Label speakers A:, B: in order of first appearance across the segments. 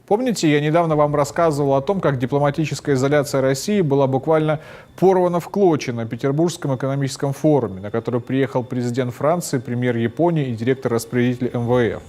A: Помните, я недавно вам рассказывал о том, как дипломатическая изоляция России была буквально порвана в клочья на Петербургском экономическом форуме, на который приехал президент Франции, премьер Японии и директор-распорядитель МВФ.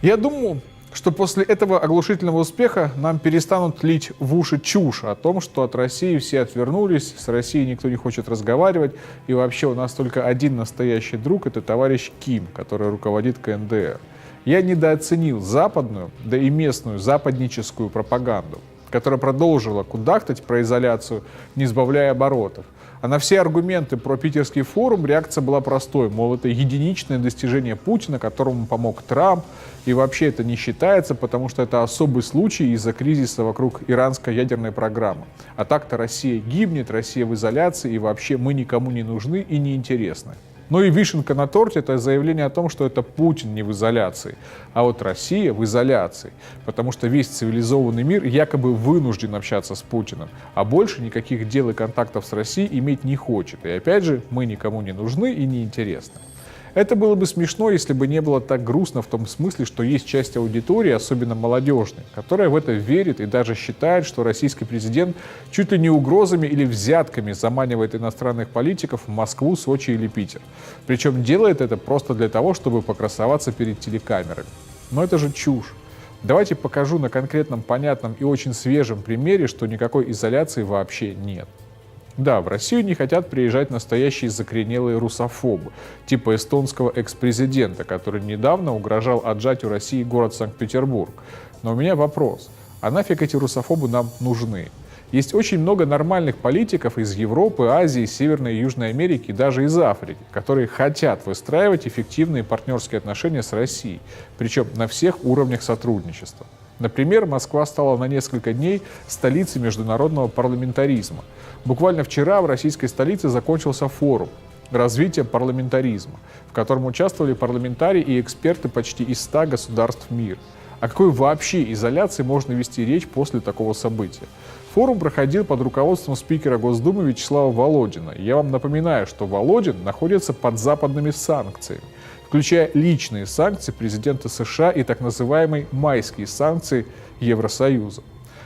A: Я думаю, что после этого оглушительного успеха нам перестанут лить в уши чушь о том, что от России все отвернулись, с Россией никто не хочет разговаривать, и вообще у нас только один настоящий друг – это товарищ Ким, который руководит КНДР. Я недооценил западную, да и местную западническую пропаганду, которая продолжила кудахтать про изоляцию, не сбавляя оборотов. А на все аргументы про питерский форум реакция была простой, мол, это единичное достижение Путина, которому помог Трамп, и вообще это не считается, потому что это особый случай из-за кризиса вокруг иранской ядерной программы. А так-то Россия гибнет, Россия в изоляции, и вообще мы никому не нужны и не интересны. Ну и вишенка на торте – это заявление о том, что это Путин не в изоляции, а вот Россия в изоляции, потому что весь цивилизованный мир якобы вынужден общаться с Путиным, а больше никаких дел и контактов с Россией иметь не хочет. И опять же, мы никому не нужны и не интересны. Это было бы смешно, если бы не было так грустно в том смысле, что есть часть аудитории, особенно молодежной, которая в это верит и даже считает, что российский президент чуть ли не угрозами или взятками заманивает иностранных политиков в Москву, Сочи или Питер. Причем делает это просто для того, чтобы покрасоваться перед телекамерами. Но это же чушь. Давайте покажу на конкретном, понятном и очень свежем примере, что никакой изоляции вообще нет. Да, в Россию не хотят приезжать настоящие закоренелые русофобы, типа эстонского экс-президента, который недавно угрожал отжать у России город Санкт-Петербург. Но у меня вопрос, а нафиг эти русофобы нам нужны? Есть очень много нормальных политиков из Европы, Азии, Северной и Южной Америки, и даже из Африки, которые хотят выстраивать эффективные партнерские отношения с Россией, причем на всех уровнях сотрудничества. Например, Москва стала на несколько дней столицей международного парламентаризма. Буквально вчера в российской столице закончился форум «Развитие парламентаризма», в котором участвовали парламентарии и эксперты почти из 100 государств мира. О какой вообще изоляции можно вести речь после такого события? Форум проходил под руководством спикера Госдумы Вячеслава Володина. Я вам напоминаю, что Володин находится под западными санкциями, включая личные санкции президента США и так называемые майские санкции Евросоюза.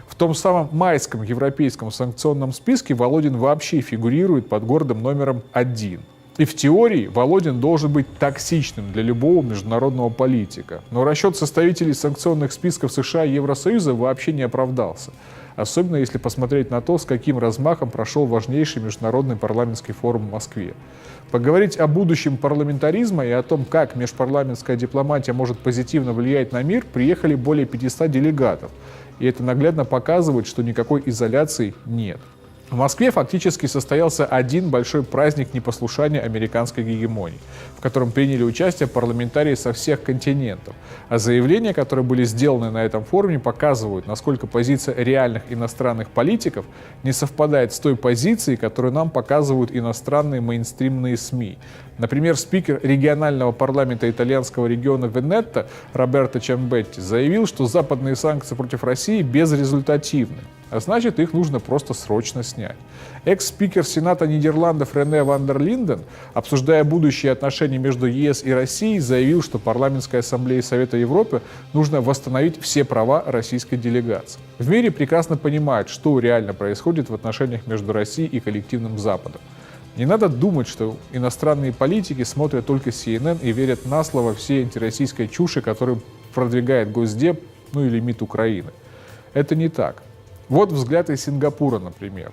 A: В том самом майском европейском санкционном списке Володин вообще фигурирует под гордым номером 1. И в теории Володин должен быть токсичным для любого международного политика. Но расчет составителей санкционных списков США и Евросоюза вообще не оправдался. Особенно если посмотреть на то, с каким размахом прошел важнейший международный парламентский форум в Москве. Поговорить о будущем парламентаризма и о том, как межпарламентская дипломатия может позитивно влиять на мир, приехали более 500 делегатов. И это наглядно показывает, что никакой изоляции нет. В Москве фактически состоялся один большой праздник непослушания американской гегемонии, в котором приняли участие парламентарии со всех континентов. А заявления, которые были сделаны на этом форуме, показывают, насколько позиция реальных иностранных политиков не совпадает с той позицией, которую нам показывают иностранные мейнстримные СМИ. Например, спикер регионального парламента итальянского региона Венетто Роберто Чамбетти заявил, что западные санкции против России безрезультативны. А значит, их нужно просто срочно снять. Экс-спикер Сената Нидерландов Рене ван дер Линден, обсуждая будущие отношения между ЕС и Россией, заявил, что парламентской ассамблее Совета Европы нужно восстановить все права российской делегации. В мире прекрасно понимают, что реально происходит в отношениях между Россией и коллективным Западом. Не надо думать, что иностранные политики смотрят только CNN и верят на слово всей антироссийской чуши, которую продвигает Госдеп, или МИД Украины. Это не так. Вот взгляд из Сингапура, например.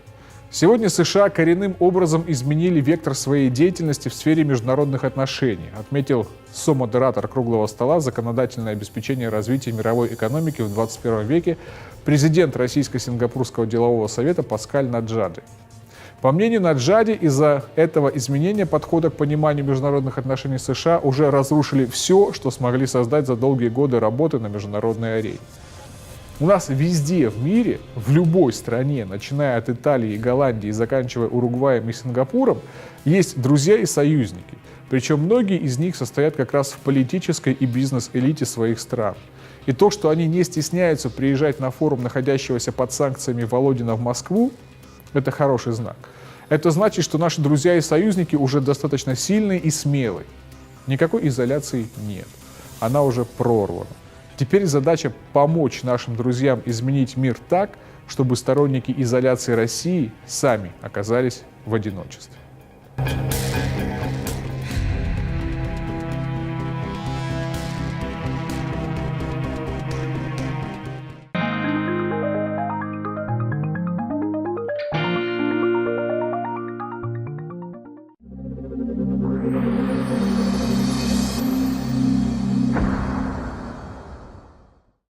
A: Сегодня США коренным образом изменили вектор своей деятельности в сфере международных отношений, отметил сомодератор круглого стола «Законодательное обеспечение развития мировой экономики в 21 веке» президент Российско-Сингапурского делового совета Паскаль Наджади. По мнению Наджади, из-за этого изменения подхода к пониманию международных отношений США уже разрушили все, что смогли создать за долгие годы работы на международной арене. У нас везде в мире, в любой стране, начиная от Италии и Голландии и заканчивая Уругваем и Сингапуром, есть друзья и союзники. Причем многие из них состоят как раз в политической и бизнес-элите своих стран. И то, что они не стесняются приезжать на форум, находящегося под санкциями Володина в Москву, это хороший знак. Это значит, что наши друзья и союзники уже достаточно сильные и смелые. Никакой изоляции нет. Она уже прорвана. Теперь задача помочь нашим друзьям изменить мир так, чтобы сторонники изоляции России сами оказались в одиночестве.